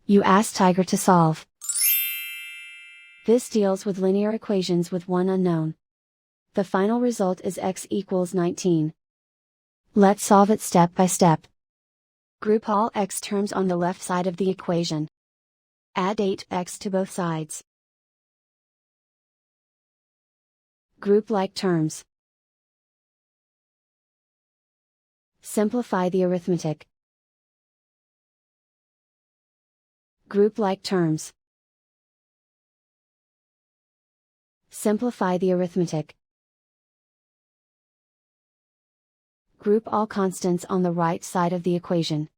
You ask Tiger to solve. This deals with linear equations with one unknown. The final result is x equals 19. Let's solve it step by step. Group all x terms on the left side of the equation. Add 8x to both sides. Group like terms. Simplify the arithmetic. Group like terms. Simplify the arithmetic. Group all constants on the right side of the equation.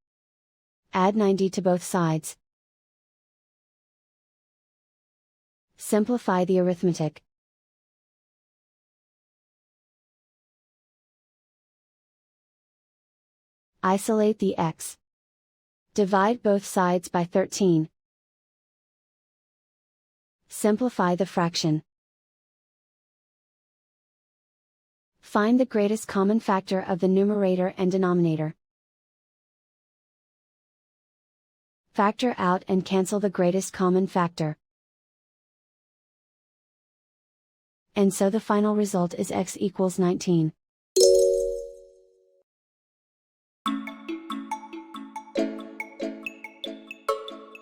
Add 90 to both sides. Simplify the arithmetic. Isolate the x. Divide both sides by 13. Simplify the fraction. Find the greatest common factor of the numerator and denominator. Factor out and cancel the greatest common factor. And so the final result is x equals 19.